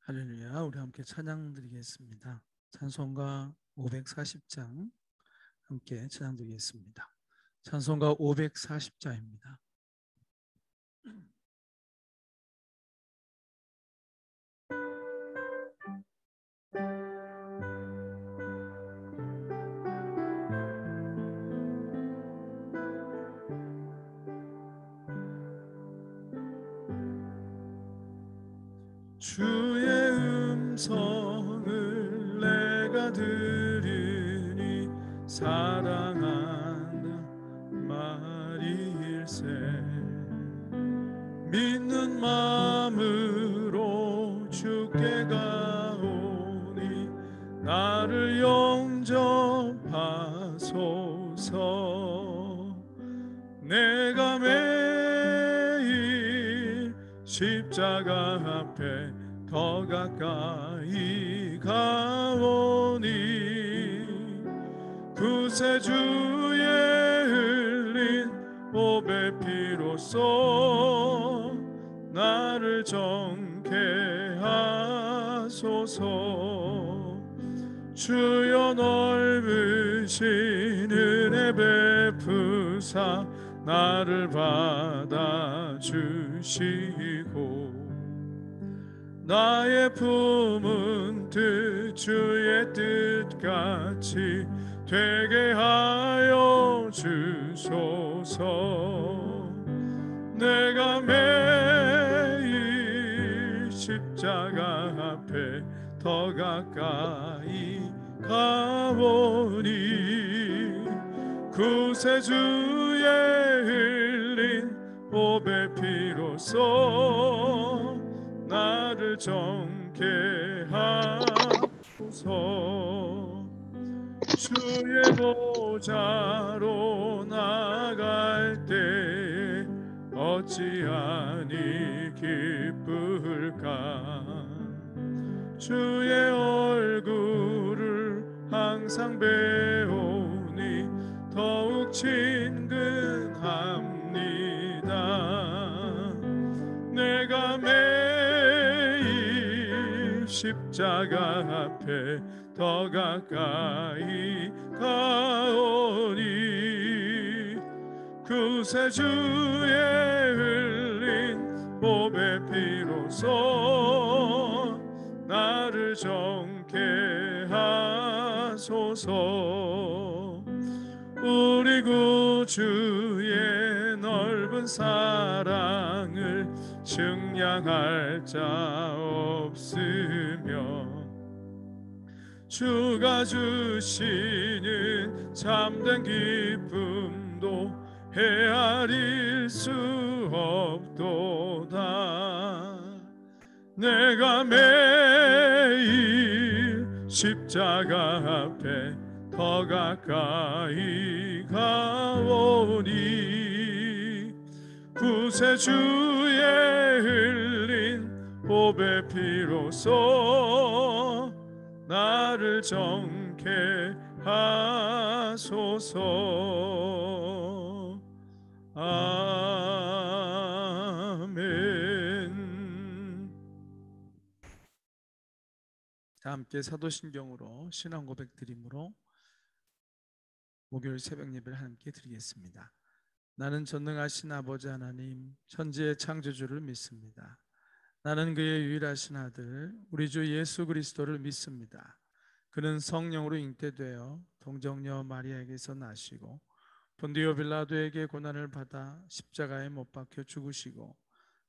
할렐루야. 우리 함께 찬양 드리겠습니다. 찬송가 540장 함께 찬양 드리겠습니다. 찬송가 540장입니다. 주의 음성을 내가 들으니 사랑한다 말일세. 믿는 마음으로 주께 가오니 나를 영접하소서. 내가 매일 십자가 앞에 더 가까이 가오니 구세주의 흘린 보배 피로써 나를 정케 하소서. 주여 넓으신 은혜 베푸사 나를 받아주시고 나의 품은 뜻 주의 뜻같이 되게 하여 주소서. 내가 매일 십자가 앞에 더 가까이 가오니 구세주의 흘린 보배 피로써 나를 정케 하소서. 주의 보좌로 나갈 때 어찌하니 기쁠까. 주의 얼굴을 항상 배우니 더욱 친근합니다. 내가 매일 십자가 앞에 더 가까이 가오니 구세주의 흘린 보배 피로써 나를 정케 하소서. 우리 구주의 넓은 사랑을 증량할 자 없으며 주가 주시는 참된 기쁨도 헤아릴 수 없도다. 내가 매일 십자가 앞에 더 가까이 가오니 구세주의 흘린 보배 피로써 나를 정케 하소서. 아멘. 다 함께 사도신경으로 신앙 고백 드림으로 목요일 새벽 예배를 함께 드리겠습니다. 나는 전능하신 아버지 하나님 천지의 창조주를 믿습니다. 나는 그의 유일하신 아들 우리 주 예수 그리스도를 믿습니다. 그는 성령으로 잉태되어 동정녀 마리아에게서 나시고 본디오 빌라도에게 고난을 받아 십자가에 못 박혀 죽으시고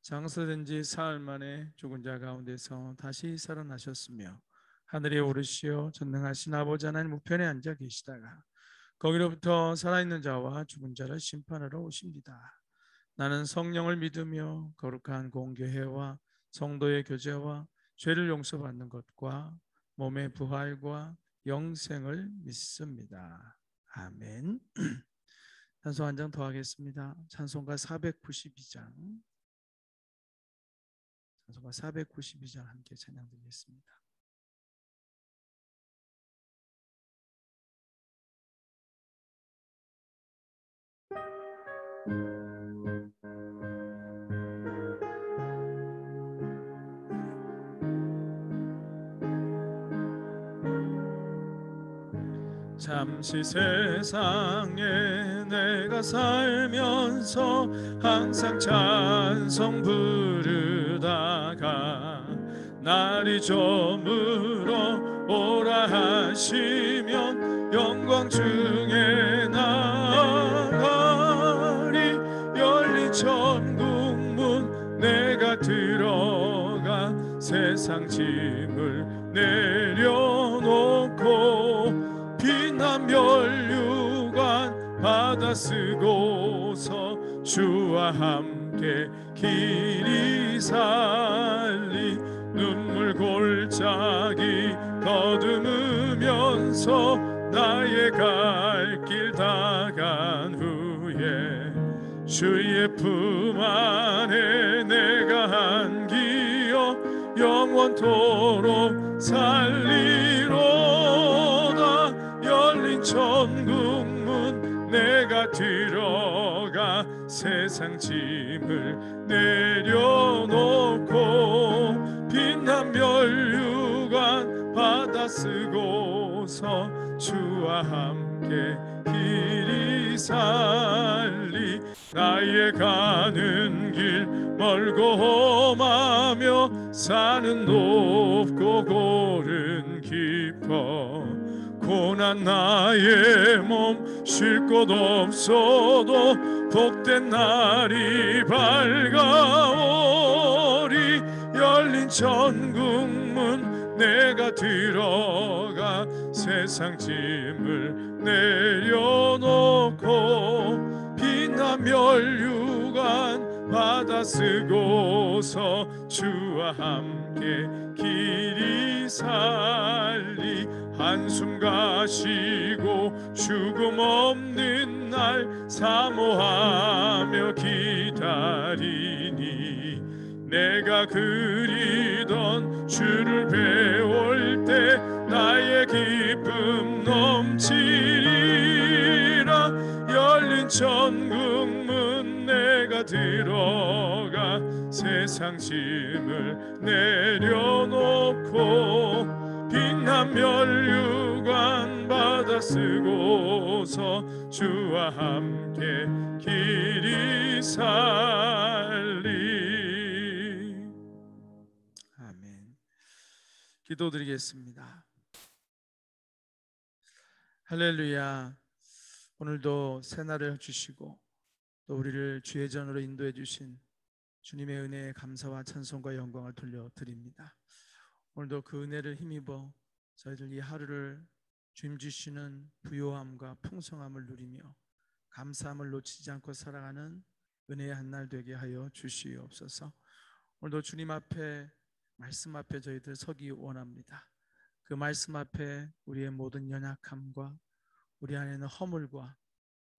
장사된 지 사흘 만에 죽은 자 가운데서 다시 살아나셨으며 하늘에 오르시어 전능하신 아버지 하나님 우편에 앉아 계시다가 거기로부터 살아있는 자와 죽은 자를 심판하러 오십니다. 나는 성령을 믿으며 거룩한 공교회와 성도의 교제와 죄를 용서받는 것과 몸의 부활과 영생을 믿습니다. 아멘. 찬송 한 장 더 하겠습니다. 찬송가 492장. 찬송가 492장 함께 찬양 드리겠습니다. 잠시 세상에 내가 살면서 항상 찬송 부르다가 날이 저물어 오라 하시면 영광 중에 나가리. 열린 천국문 내가 들어가 세상 짐을 내려놓고 빛난 멸류관 받아 쓰고서 주와 함께 길이 살리. 눈물 골짜기 더듬으면서 나의 갈 길 다 간 후에 주의 품 안에 내가 안기어 영원토록 살리로다. 열린 천국문 내가 들어가 세상 짐을 내려놓고 빛난 멸류관 받아 쓰고서 주와 함께 길이 살리. 나의 가는 길 멀고 험하며 산은 높고 고른 깊어 고난 나의 몸 쉴 곳 없어도 복된 날이 밝아오리. 열린 천국문 내가 들어가 세상 짐을 내려놓고 빛난 멸류관 받아 쓰고서 주와 함께 길이 살리. 한숨 가시고 죽음 없는 날 사모하며 기다리니 내가 그리던 주를 배울 때 나의 기쁨 넘치리라. 열린 천국문 내가 들어가 세상 짐을 내려놓고 빛난 멸류관 받아 쓰고서 주와 함께 길이 살리. 아멘. 기도드리겠습니다. 할렐루야. 오늘도 새날을 주시고 또 우리를 주의 전으로 인도해 주신 주님의 은혜에 감사와 찬송과 영광을 돌려드립니다. 오늘도 그 은혜를 힘입어 저희들 이 하루를 주님 주시는 부요함과 풍성함을 누리며 감사함을 놓치지 않고 살아가는 은혜의 한날 되게 하여 주시옵소서. 오늘도 주님 앞에 말씀 앞에 저희들 서기 원합니다. 그 말씀 앞에 우리의 모든 연약함과 우리 안에는 허물과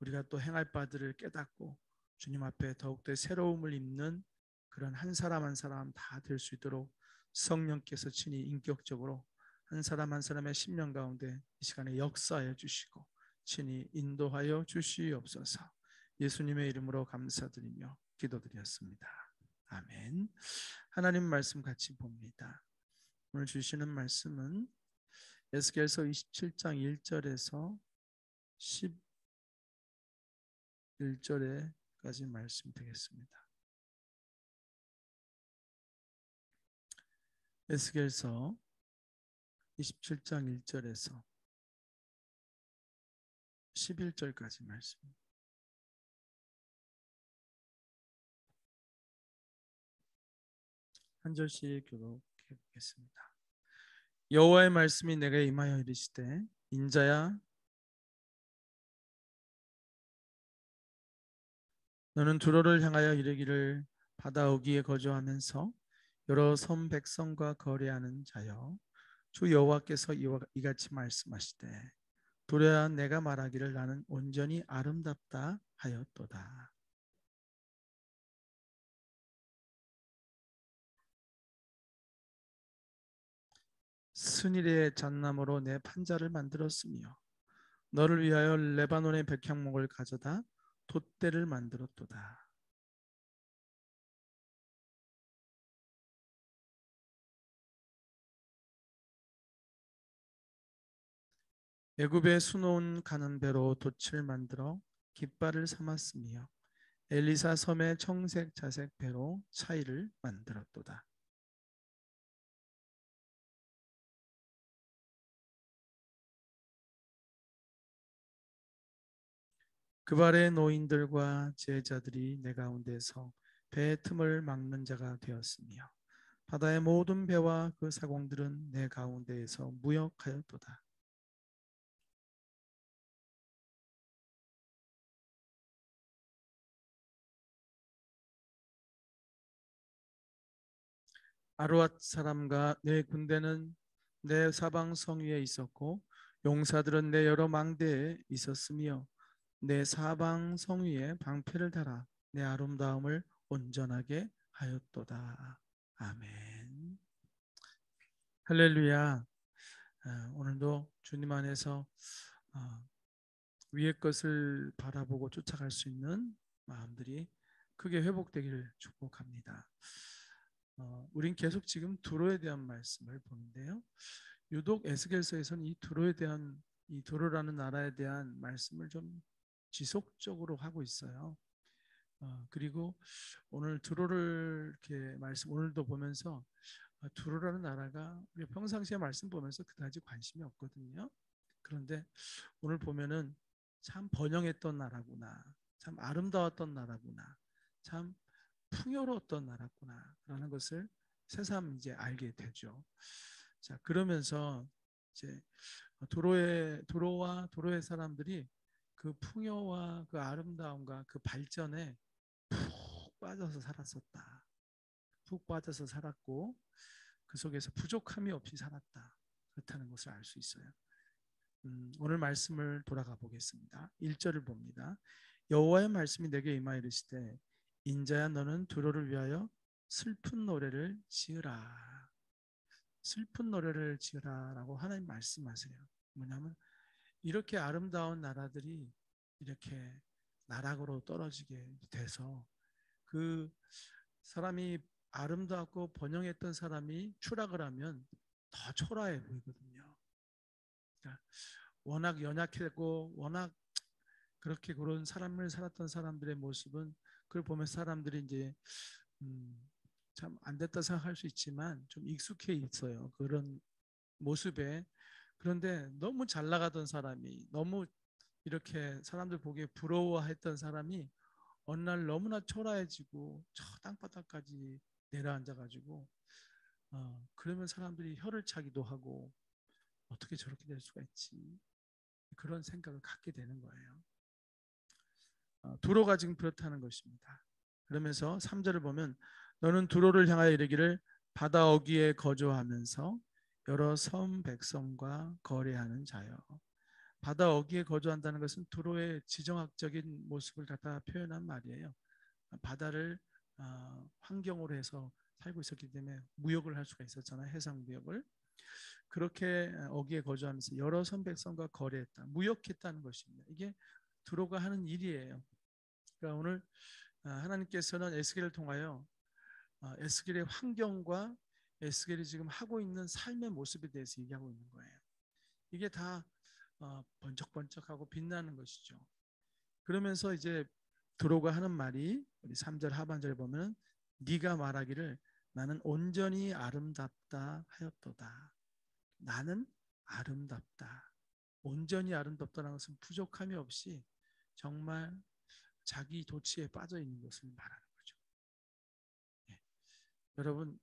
우리가 또 행할 바들을 깨닫고 주님 앞에 더욱더 새로움을 입는 그런 한 사람 한 사람 다 될 수 있도록 성령께서 친히 인격적으로 한 사람 한 사람의 심령 가운데 이 시간에 역사하여 주시고 친히 인도하여 주시옵소서. 예수님의 이름으로 감사드리며 기도드렸습니다. 아멘. 하나님 말씀 같이 봅니다. 오늘 주시는 말씀은 에스겔서 27장 1절에서 11절에까지 말씀 되겠습니다. 에스겔서 27장 1절에서 11절까지 말씀. 한 절씩 교독해 보겠습니다. 여호와의 말씀이 내게 임하여 이르시되 인자야 너는 두로를 향하여 이르기를 바다 어귀에 거주하면서 여러 섬 백성과 거래하는 자여 주 여호와께서 이같이 말씀하시되 두려야 내가 말하기를 나는 온전히 아름답다 하였도다. 스닐의 잣나무로 내 판자를 만들었으며 너를 위하여 레바논의 백향목을 가져다 돛대를 만들었도다. 애굽에 수놓은 가는 배로 돛을 만들어 깃발을 삼았으며 엘리사 섬의 청색 자색 배로 차이를 만들었도다. 그 발의 노인들과 제자들이 내 가운데서 배의 틈을 막는 자가 되었으며 바다의 모든 배와 그 사공들은 내 가운데에서 무역하였도다. 아루앗 사람과 내 군대는 내 사방 성위에 있었고 용사들은 내 여러 망대에 있었으며 내 사방 성위에 방패를 달아 내 아름다움을 온전하게 하였도다. 아멘. 할렐루야. 오늘도 주님 안에서 어, 위의 것을 바라보고 쫓아갈 수 있는 마음들이 크게 회복되기를 축복합니다. 우린 계속 지금 두로에 대한 말씀을 보는데요. 유독 에스겔서에서는 이 두로에 대한 이 두로라는 나라에 대한 말씀을 좀 지속적으로 하고 있어요. 그리고 오늘 두로를 이렇게 말씀 오늘도 보면서 두로라는 나라가 우리 평상시에 말씀 보면서 그다지 관심이 없거든요. 그런데 오늘 보면은 참 번영했던 나라구나, 참 아름다웠던 나라구나, 참 풍요로웠던 나라구나라는 것을 새삼 이제 알게 되죠. 자, 그러면서 이제 도로와 사람들이 그 풍요와 그 아름다움과 그 발전에 푹 빠져서 살았었다. 푹 빠져서 살았고 그 속에서 부족함이 없이 살았다. 그렇다는 것을 알 수 있어요. 오늘 말씀을 돌아가 보겠습니다. 1절을 봅니다. 여호와의 말씀이 내게 임하 이르시되 인자야 너는 두로를 위하여 슬픈 노래를 지으라. 슬픈 노래를 지으라라고 하나님 말씀하세요. 뭐냐면 이렇게 아름다운 나라들이 이렇게 나락으로 떨어지게 돼서 그 사람이 아름답고 번영했던 사람이 추락을 하면 더 초라해 보이거든요. 그러니까 워낙 연약했고 워낙 그렇게 그런 삶을 살았던 사람들의 모습은 그걸 보면 사람들이 이제 참 안 됐다 생각할 수 있지만 좀 익숙해 있어요. 그런 모습에. 그런데 너무 잘 나가던 사람이 너무 이렇게 사람들 보기에 부러워했던 사람이 어느 날 너무나 초라해지고 저 땅바닥까지 내려앉아가지고 그러면 사람들이 혀를 차기도 하고 어떻게 저렇게 될 수가 있지 그런 생각을 갖게 되는 거예요. 두로가 지금 그렇다는 것입니다. 그러면서 3절을 보면 너는 두로를 향하여 이르기를 바다 어귀에 거주하면서 여러 섬 백성과 거래하는 자여. 바다 어귀에 거주한다는 것은 두로의 지정학적인 모습을 갖다 표현한 말이에요. 바다를 환경으로 해서 살고 있었기 때문에 무역을 할 수가 있었잖아요. 해상 무역을. 그렇게 어귀에 거주하면서 여러 섬 백성과 거래했다. 무역했다는 것입니다. 이게 두로가 하는 일이에요. 그러니까 오늘 하나님께서는 에스겔을 통하여 에스겔의 환경과 에스겔이 지금 하고 있는 삶의 모습에 대해서 얘기하고 있는 거예요. 이게 다 번쩍번쩍하고 빛나는 것이죠. 그러면서 이제 두로가 하는 말이 우리 3절 하반절에 보면 네가 말하기를 나는 온전히 아름답다 하였도다. 나는 아름답다. 온전히 아름답다는 것은 부족함이 없이 정말 자기 도취에 빠져 있는 것을 말하는 거죠. 예. 여러분,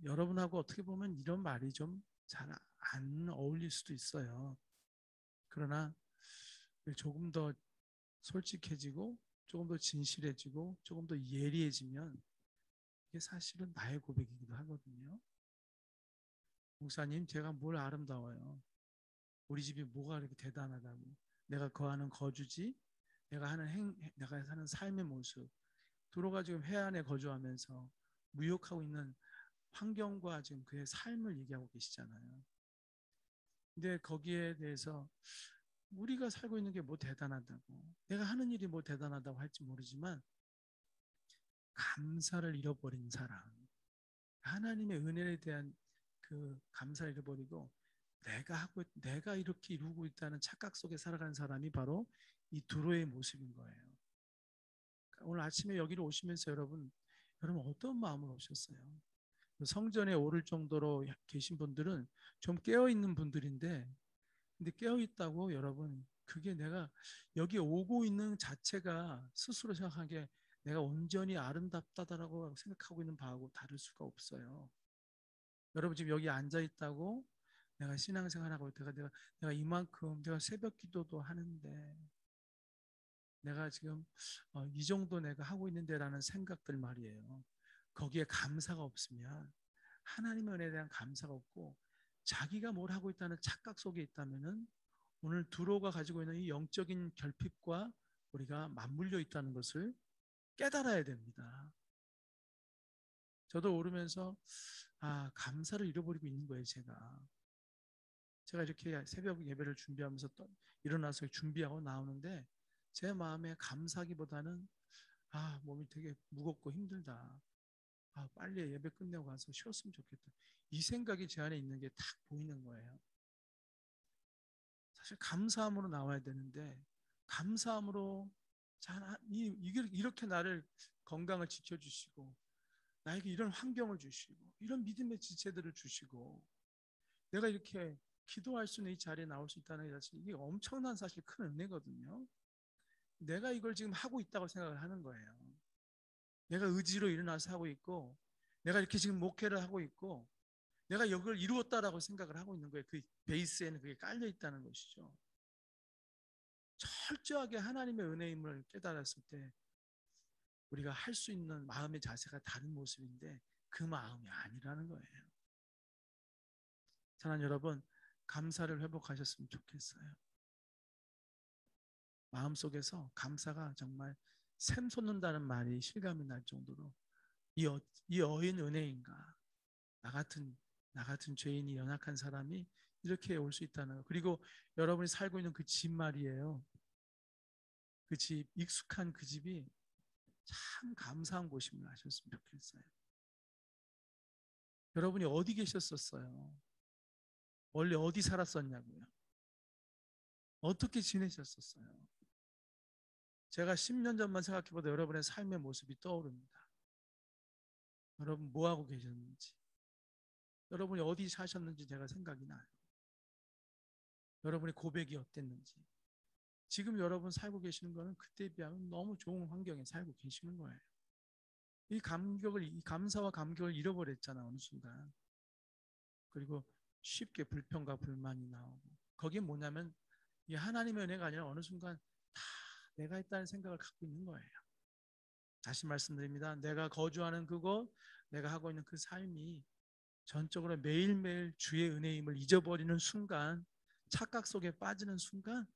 여러분하고 어떻게 보면 이런 말이 좀 잘 안 어울릴 수도 있어요. 그러나 조금 더 솔직해지고 조금 더 진실해지고 조금 더 예리해지면 이게 사실은 나의 고백이기도 하거든요. 목사님, 제가 뭘 아름다워요? 우리 집이 뭐가 이렇게 대단하다고? 내가 거하는 거주지, 내가 사는 삶의 모습, 도로가 지금 해안에 거주하면서 무역하고 있는 환경과 지금 그의 삶을 얘기하고 계시잖아요. 근데 거기에 대해서 우리가 살고 있는 게 뭐 대단하다고, 내가 하는 일이 뭐 대단하다고 할지 모르지만 감사를 잃어버린 사람, 하나님의 은혜에 대한 그 감사를 잃어버리고 내가 이렇게 이루고 있다는 착각 속에 살아가는 사람이 바로 이 두로의 모습인 거예요. 그러니까 오늘 아침에 여기로 오시면서 여러분 어떤 마음으로 오셨어요? 성전에 오를 정도로 계신 분들은 좀 깨어 있는 분들인데, 근데 깨어 있다고 여러분, 그게 내가 여기 오고 있는 자체가 스스로 생각하기에 내가 온전히 아름답다라고 생각하고 있는 바하고 다를 수가 없어요. 여러분 지금 여기 앉아 있다고 내가 신앙생활하고 내가 이만큼 내가 새벽 기도도 하는데 내가 지금 이 정도 내가 하고 있는데라는 생각들 말이에요. 거기에 감사가 없으면, 하나님의 은혜에 대한 감사가 없고 자기가 뭘 하고 있다는 착각 속에 있다면은 오늘 두로가 가지고 있는 이 영적인 결핍과 우리가 맞물려 있다는 것을 깨달아야 됩니다. 저도 오르면서 감사를 잃어버리고 있는 거예요. 제가 이렇게 새벽 예배를 준비하면서 또 일어나서 준비하고 나오는데 제 마음에 감사기보다는 몸이 되게 무겁고 힘들다. 빨리 예배 끝내고 가서 쉬었으면 좋겠다. 이 생각이 제 안에 있는 게 딱 보이는 거예요. 사실 감사함으로 나와야 되는데, 감사함으로 이렇게 나를 건강을 지켜주시고 나에게 이런 환경을 주시고 이런 믿음의 지체들을 주시고 내가 이렇게 기도할 수 있는 이 자리에 나올 수 있다는 게 사실 이게 엄청난 사실 큰 은혜거든요. 내가 이걸 지금 하고 있다고 생각을 하는 거예요. 내가 의지로 일어나서 하고 있고 내가 이렇게 지금 목회를 하고 있고 내가 이걸 이루었다라고 생각을 하고 있는 거예요. 그 베이스에는 그게 깔려 있다는 것이죠. 철저하게 하나님의 은혜임을 깨달았을 때 우리가 할 수 있는 마음의 자세가 다른 모습인데 그 마음이 아니라는 거예요. 사랑하는 여러분, 감사를 회복하셨으면 좋겠어요. 마음속에서 감사가 정말 샘솟는다는 말이 실감이 날 정도로 이 어인 은혜인가, 나 같은 죄인이, 연약한 사람이 이렇게 올 수 있다는 거. 그리고 여러분이 살고 있는 그 집 말이에요. 그 집, 익숙한 그 집이 참 감사한 곳임을 아셨으면 좋겠어요. 여러분이 어디 계셨었어요? 원래 어디 살았었냐고요? 어떻게 지내셨었어요? 제가 10년 전만 생각해봐도 여러분의 삶의 모습이 떠오릅니다. 여러분 뭐 하고 계셨는지, 여러분이 어디 사셨는지 제가 생각이 나요. 여러분의 고백이 어땠는지. 지금 여러분 살고 계시는 거는 그때에 비하면 너무 좋은 환경에 살고 계시는 거예요. 이 감사와 감격을 잃어버렸잖아, 어느 순간. 그리고 쉽게 불평과 불만이 나오고. 거기에 뭐냐면 이 하나님의 은혜가 아니라 어느 순간 다 내가 있다는 생각을 갖고 있는 거예요. 다시 말씀드립니다. 내가 거주하는 그곳, 내가 하고 있는 그 삶이 전적으로 매일매일 주의 은혜임을 잊어버리는 순간, 착각 속에 빠지는 순간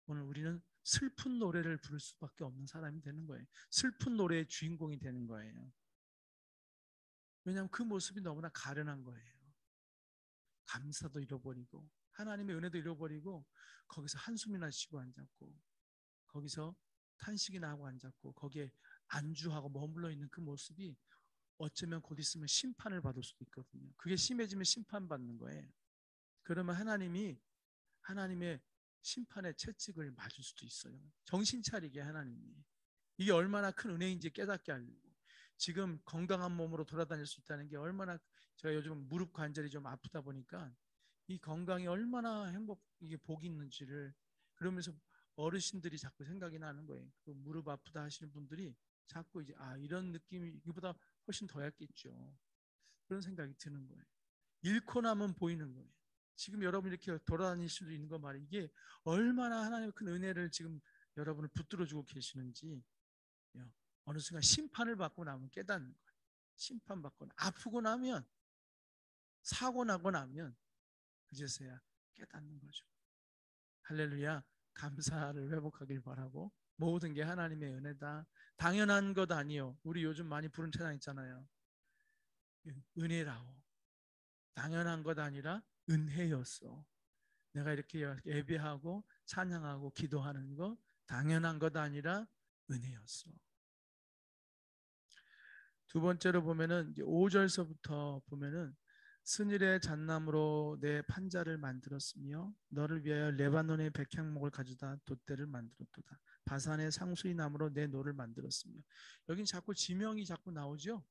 오늘 우리는 슬픈 노래를 부를 수밖에 없는 사람이 되는 거예요. 슬픈 노래의 주인공이 되는 거예요. 왜냐하면 그 모습이 너무나 가련한 거예요. 감사도 잃어버리고 하나님의 은혜도 잃어버리고 거기서 한숨이나 쉬고 앉았고 거기서 탄식이나 하고 앉았고 거기에 안주하고 머물러 있는 그 모습이 어쩌면 곧 있으면 심판을 받을 수도 있거든요. 그게 심해지면 심판받는 거예요. 그러면 하나님의 심판의 채찍을 맞을 수도 있어요. 정신 차리게 하나님이. 이게 얼마나 큰 은혜인지 깨닫게 하려고. 지금 건강한 몸으로 돌아다닐 수 있다는 게 얼마나, 제가 요즘 무릎 관절이 좀 아프다 보니까 이 건강이 얼마나 이게 복이 있는지를, 그러면서 어르신들이 자꾸 생각이 나는 거예요. 그 무릎 아프다 하시는 분들이 자꾸 이제 이런 느낌이 이보다 훨씬 더였겠죠. 그런 생각이 드는 거예요. 잃고 나면 보이는 거예요. 지금 여러분 이렇게 돌아다닐 수도 있는 거 말이에요. 이게 얼마나 하나님의 큰 은혜를 지금 여러분을 붙들어주고 계시는지 어느 순간 심판을 받고 나면 깨닫는 거예요. 심판받고 아프고 나면, 사고 나고 나면 그제서야 깨닫는 거죠. 할렐루야. 감사를 회복하길 바라고, 모든 게 하나님의 은혜다, 당연한 것 아니요. 우리 요즘 많이 부른 찬양 있잖아요. 은혜라고. 당연한 것 아니라 은혜였어. 내가 이렇게 예배하고 찬양하고 기도하는 거 당연한 것 아니라 은혜였어. 두 번째로 보면은 이제 5절서부터 보면은 스닐의 잣나무로 내 판자를 만들었으며 너를 위하여 레바논의 백향목을 가져다 돛대를 만들었도다. 바산의 상수리 나무로 내 노를 만들었으며. 여긴 자꾸 지명이 자꾸 나오죠.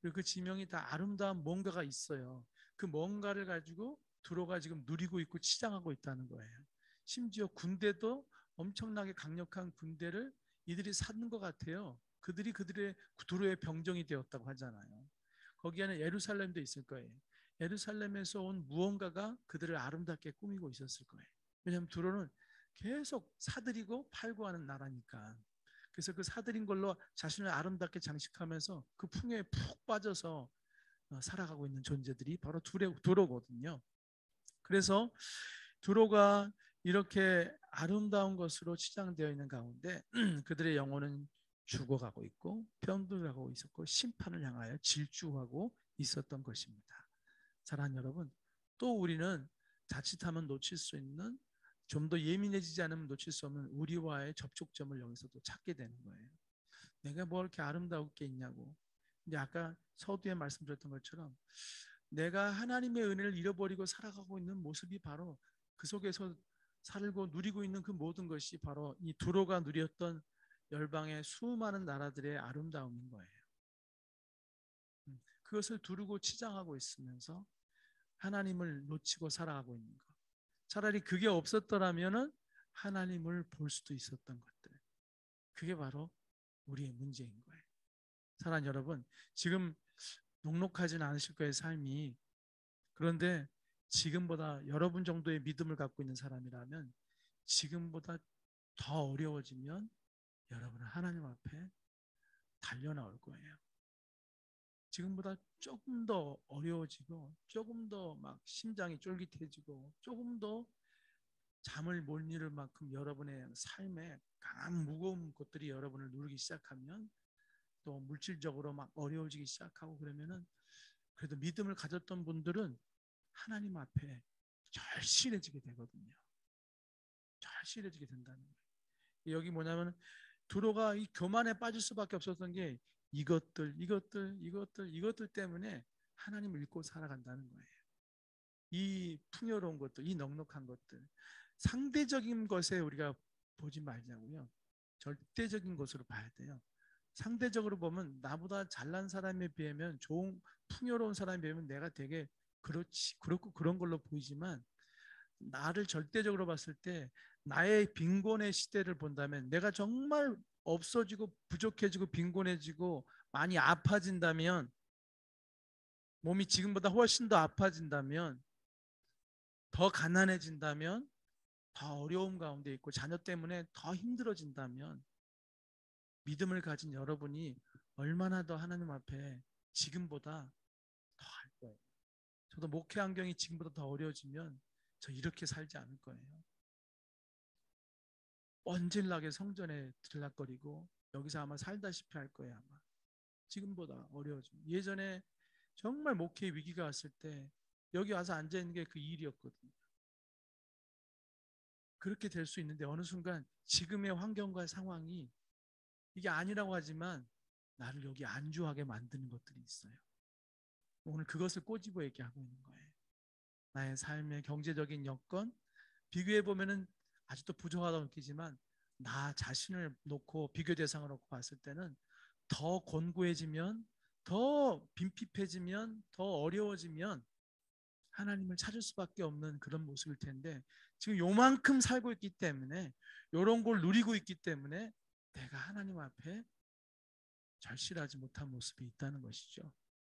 그리고 그 지명이 다 아름다운 뭔가가 있어요. 그 뭔가를 가지고 두로가 지금 누리고 있고 치장하고 있다는 거예요. 심지어 군대도 엄청나게 강력한 군대를 이들이 쌓는 것 같아요. 그들의 두로의 병정이 되었다고 하잖아요. 거기에는 예루살렘도 있을 거예요. 예루살렘에서 온 무언가가 그들을 아름답게 꾸미고 있었을 거예요. 왜냐하면 두로는 계속 사들이고 팔고 하는 나라니까. 그래서 그 사들인 걸로 자신을 아름답게 장식하면서 그 풍요에 푹 빠져서 살아가고 있는 존재들이 바로 두로거든요. 그래서 두로가 이렇게 아름다운 것으로 치장되어 있는 가운데 그들의 영혼은 죽어가고 있고 병들어가고 있었고 심판을 향하여 질주하고 있었던 것입니다. 사랑하는 여러분, 또 우리는 자칫하면 놓칠 수 있는, 좀 더 예민해지지 않으면 놓칠 수 없는 우리와의 접촉점을 여기서도 찾게 되는 거예요. 내가 뭐 이렇게 아름다울 게 있냐고. 근데 아까 서두에 말씀드렸던 것처럼 내가 하나님의 은혜를 잃어버리고 살아가고 있는 모습이 바로 그 속에서 살고 누리고 있는 그 모든 것이 바로 이 두로가 누렸던 열방의 수많은 나라들의 아름다움인 거예요. 그것을 두르고 치장하고 있으면서 하나님을 놓치고 살아가고 있는 것. 차라리 그게 없었더라면은 하나님을 볼 수도 있었던 것들. 그게 바로 우리의 문제인 거예요. 사랑하는 여러분, 지금 녹록하진 않으실 거예요, 삶이. 그런데 지금보다 여러분 정도의 믿음을 갖고 있는 사람이라면 지금보다 더 어려워지면 여러분은 하나님 앞에 달려나올 거예요. 지금보다 조금 더 어려워지고 조금 더 막 심장이 쫄깃해지고 조금 더 잠을 못 이룰 만큼 여러분의 삶에 강한 무거운 것들이 여러분을 누르기 시작하면 또 물질적으로 막 어려워지기 시작하고 그러면은 그래도 믿음을 가졌던 분들은 하나님 앞에 절실해지게 되거든요. 절실해지게 된다는 거예요. 여기 뭐냐면 두로가 이 교만에 빠질 수밖에 없었던 게 이것들 때문에 하나님을 잊고 살아간다는 거예요. 이 풍요로운 것들, 이 넉넉한 것들, 상대적인 것에 우리가 보지 말자고요. 절대적인 것으로 봐야 돼요. 상대적으로 보면 나보다 잘난 사람에 비하면 좋은 풍요로운 사람에 비하면 내가 되게 그렇지 그렇고 그런 걸로 보이지만 나를 절대적으로 봤을 때 나의 빈곤의 시대를 본다면 내가 정말 없어지고 부족해지고 빈곤해지고 많이 아파진다면 몸이 지금보다 훨씬 더 아파진다면 더 가난해진다면 더 어려움 가운데 있고 자녀 때문에 더 힘들어진다면 믿음을 가진 여러분이 얼마나 더 하나님 앞에 지금보다 더 할 거예요. 저도 목회 환경이 지금보다 더 어려워지면 저 이렇게 살지 않을 거예요. 뻔질나게 성전에 들락거리고 여기서 아마 살다시피 할 거예요. 아마 지금보다 어려워지면. 예전에 정말 목회 위기가 왔을 때 여기 와서 앉아있는 게 그 일이었거든요. 그렇게 될 수 있는데 어느 순간 지금의 환경과 상황이 이게 아니라고 하지만 나를 여기 안주하게 만드는 것들이 있어요. 오늘 그것을 꼬집어 얘기하고 있는 거예요. 나의 삶의 경제적인 여건 비교해 보면은 아직도 부족하다고 느끼지만 나 자신을 놓고 비교 대상을 놓고 봤을 때는 더 곤고해지면 더 빈핍해지면 더 어려워지면 하나님을 찾을 수밖에 없는 그런 모습일 텐데 지금 요만큼 살고 있기 때문에 요런 걸 누리고 있기 때문에 내가 하나님 앞에 절실하지 못한 모습이 있다는 것이죠.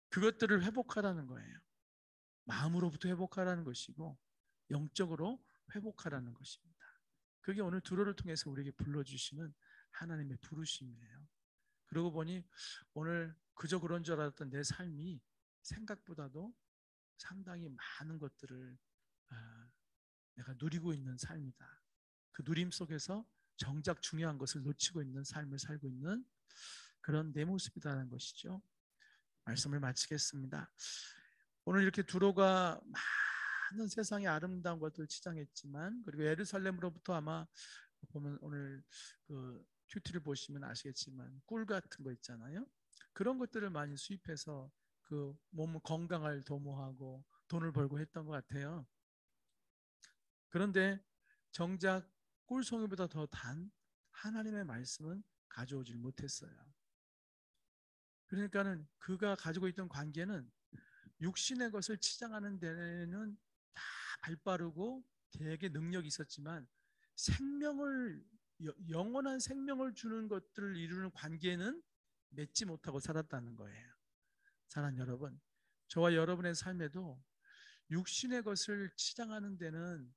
그것들을 회복하라는 거예요. 마음으로부터 회복하라는 것이고 영적으로 회복하라는 것입니다. 그게 오늘 두로를 통해서 우리에게 불러주시는 하나님의 부르심이에요. 그러고 보니 오늘 그저 그런 줄 알았던 내 삶이 생각보다도 상당히 많은 것들을 내가 누리고 있는 삶이다. 그 누림 속에서 정작 중요한 것을 놓치고 있는 삶을 살고 있는 그런 내 모습이라는 것이죠. 말씀을 마치겠습니다. 오늘 이렇게 두로가 많은 세상의 아름다운 것들을 치장했지만 그리고 예루살렘으로부터 아마 보면 오늘 그 큐티를 보시면 아시겠지만 꿀 같은 거 있잖아요. 그런 것들을 많이 수입해서 그 몸 건강을 도모하고 돈을 벌고 했던 것 같아요. 그런데 정작 꿀송이보다 더 단 하나님의 말씀은 가져오질 못했어요. 그러니까는 그가 가지고 있던 관계는 육신의 것을 치장하는 데는 다 발빠르고 되게 능력이 있었지만 생명을 영원한 생명을 주는 것들을 이루는 관계는 맺지 못하고 살았다는 거예요. 사랑하는 여러분, 저와 여러분의 삶에도 육신의 것을 치장하는 데는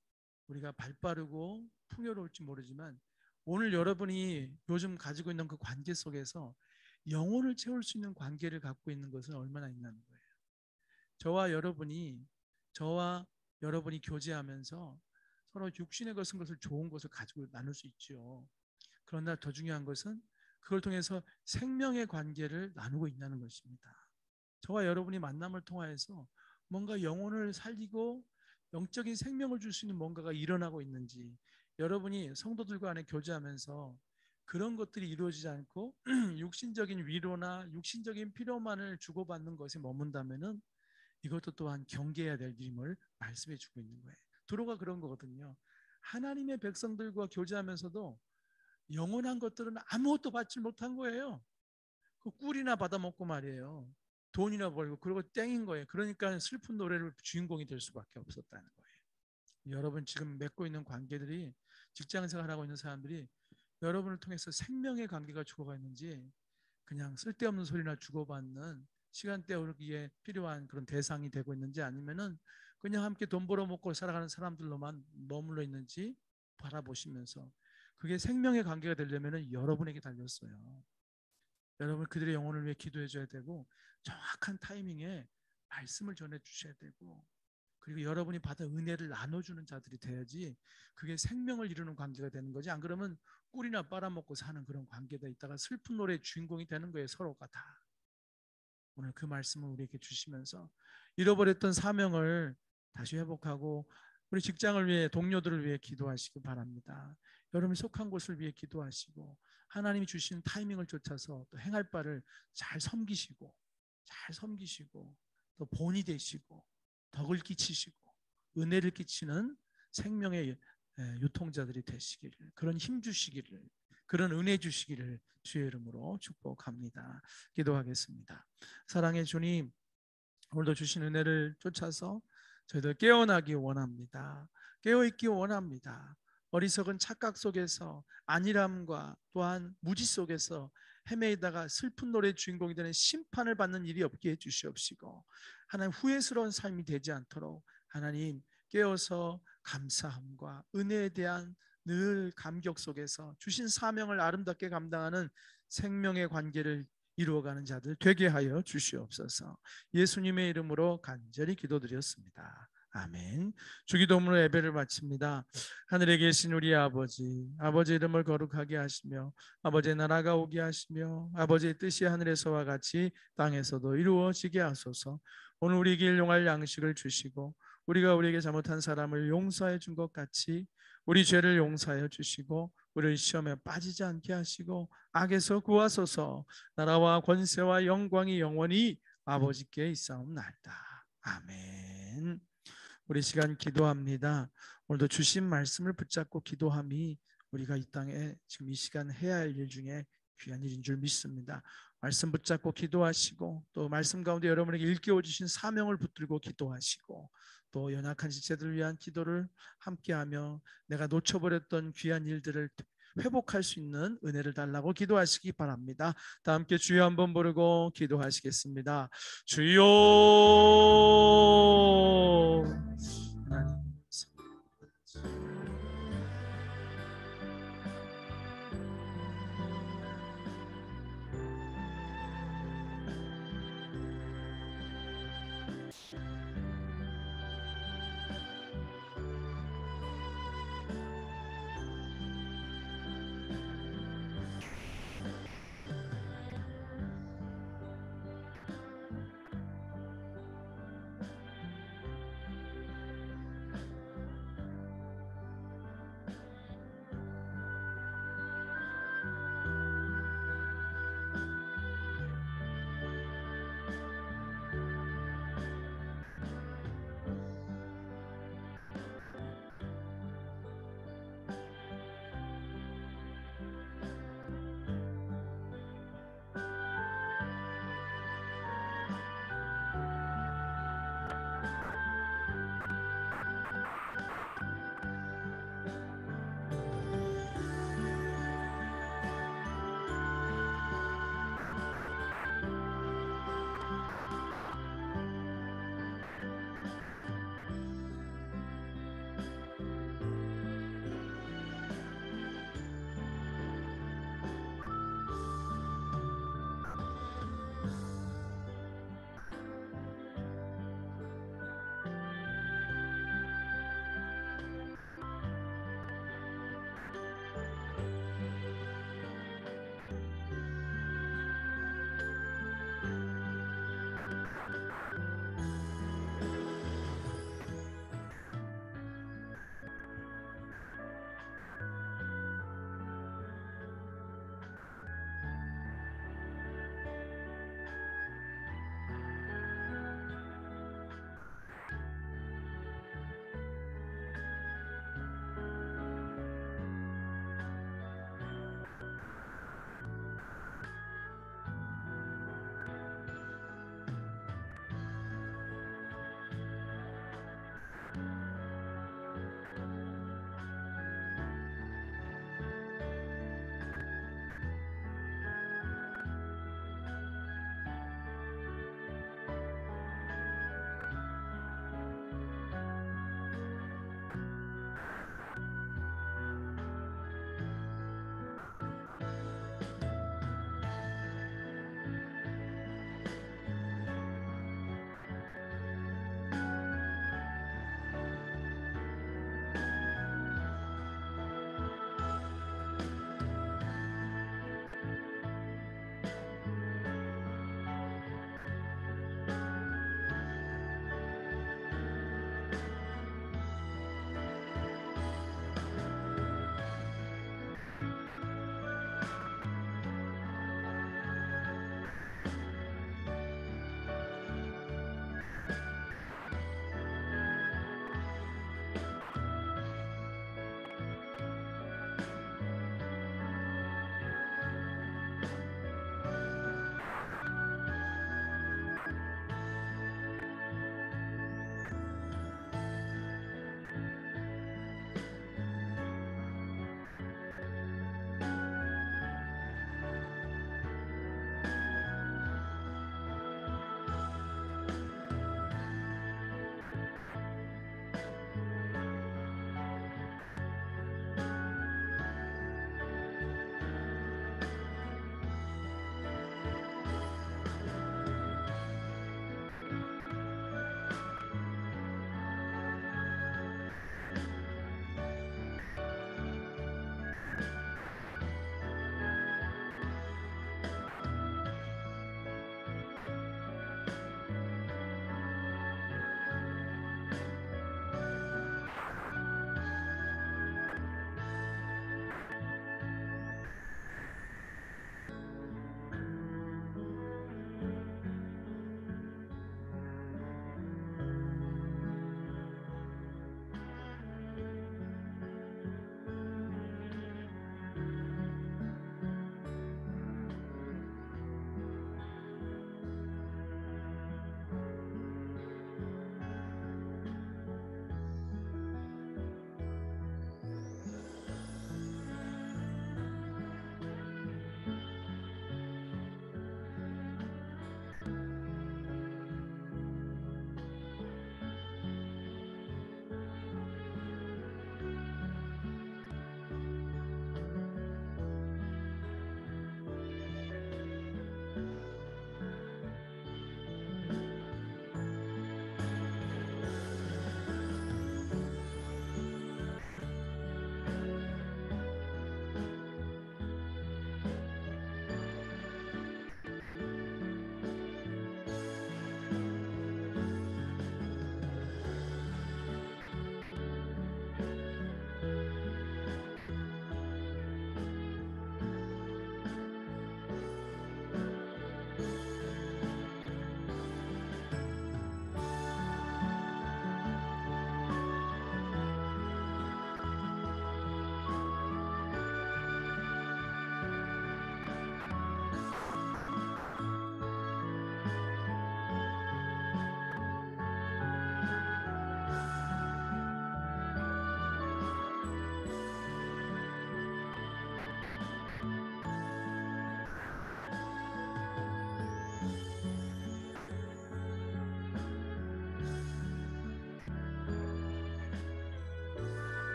우리가 발빠르고 풍요로울지 모르지만 오늘 여러분이 요즘 가지고 있는 그 관계 속에서 영혼을 채울 수 있는 관계를 갖고 있는 것은 얼마나 있냐는 거예요. 저와 여러분이 교제하면서 서로 육신의 것을 좋은 것을 가지고 나눌 수 있죠. 그러나 더 중요한 것은 그걸 통해서 생명의 관계를 나누고 있다는 것입니다. 저와 여러분이 만남을 통하여서 뭔가 영혼을 살리고 영적인 생명을 줄 수 있는 뭔가가 일어나고 있는지, 여러분이 성도들과 안에 교제하면서 그런 것들이 이루어지지 않고 육신적인 위로나 육신적인 필요만을 주고받는 것에 머문다면은 이것도 또한 경계해야 될 일임을 말씀해 주고 있는 거예요. 두로가 그런 거거든요. 하나님의 백성들과 교제하면서도 영원한 것들은 아무것도 받지 못한 거예요. 그 꿀이나 받아먹고 말이에요. 돈이나 벌고 그러고 땡인 거예요. 그러니까 슬픈 노래를 주인공이 될 수밖에 없었다는 거예요. 여러분 지금 맺고 있는 관계들이, 직장생활하고 있는 사람들이 여러분을 통해서 생명의 관계가 죽어가 있는지 그냥 쓸데없는 소리나 주고받는 시간 때우기에 필요한 그런 대상이 되고 있는지, 아니면은 그냥 함께 돈 벌어 먹고 살아가는 사람들로만 머물러 있는지 바라보시면서, 그게 생명의 관계가 되려면 여러분에게 달렸어요. 여러분 그들의 영혼을 위해 기도해 줘야 되고 정확한 타이밍에 말씀을 전해 주셔야 되고, 그리고 여러분이 받은 은혜를 나눠주는 자들이 돼야지 그게 생명을 이루는 관계가 되는 거지. 안 그러면 꿀이나 빨아먹고 사는 그런 관계가 있다가 슬픈 노래의 주인공이 되는 거예요, 서로가 다. 오늘 그 말씀을 우리에게 주시면서 잃어버렸던 사명을 다시 회복하고 우리 직장을 위해, 동료들을 위해 기도하시기 바랍니다. 여러분이 속한 곳을 위해 기도하시고 하나님이 주신 타이밍을 쫓아서 또 행할 바를 잘 섬기시고 또 본이 되시고 덕을 끼치시고 은혜를 끼치는 생명의 유통자들이 되시기를, 그런 힘 주시기를, 그런 은혜 주시기를 주의 이름으로 축복합니다. 기도하겠습니다. 사랑의 주님, 오늘도 주신 은혜를 쫓아서 저희들 깨어나기 원합니다. 깨어있기 원합니다. 어리석은 착각 속에서, 안일함과 또한 무지 속에서 헤매다가 슬픈 노래의 주인공이 되는 심판을 받는 일이 없게 해주시옵시고, 하나님 후회스러운 삶이 되지 않도록 하나님 깨어서 감사함과 은혜에 대한 늘 감격 속에서 주신 사명을 아름답게 감당하는 생명의 관계를 이루어가는 자들 되게 하여 주시옵소서. 예수님의 이름으로 간절히 기도드렸습니다. 아멘. 주기도문으로 예배를 마칩니다. 하늘에 계신 우리 아버지, 아버지 이름을 거룩하게 하시며 아버지의 나라가 오게 하시며 아버지의 뜻이 하늘에서와 같이 땅에서도 이루어지게 하소서. 오늘 우리에게 일용할 양식을 주시고 우리가 우리에게 잘못한 사람을 용서해 준 것 같이 우리 죄를 용서하여 주시고 우리를 시험에 빠지지 않게 하시고 악에서 구하소서. 나라와 권세와 영광이 영원히 아버지께 있사옵나이다. 아멘. 우리 시간 기도합니다. 오늘도 주신 말씀을 붙잡고 기도함이 우리가 이 땅에 지금 이 시간 해야 할 일 중에 귀한 일인 줄 믿습니다. 말씀 붙잡고 기도하시고 또 말씀 가운데 여러분에게 일깨워 주신 사명을 붙들고 기도하시고 또 연약한 지체들을 위한 기도를 함께하며 내가 놓쳐버렸던 귀한 일들을 회복할 수 있는 은혜를 달라고 기도하시기 바랍니다. 다 함께 주여 한번 부르고 기도하시겠습니다. 주여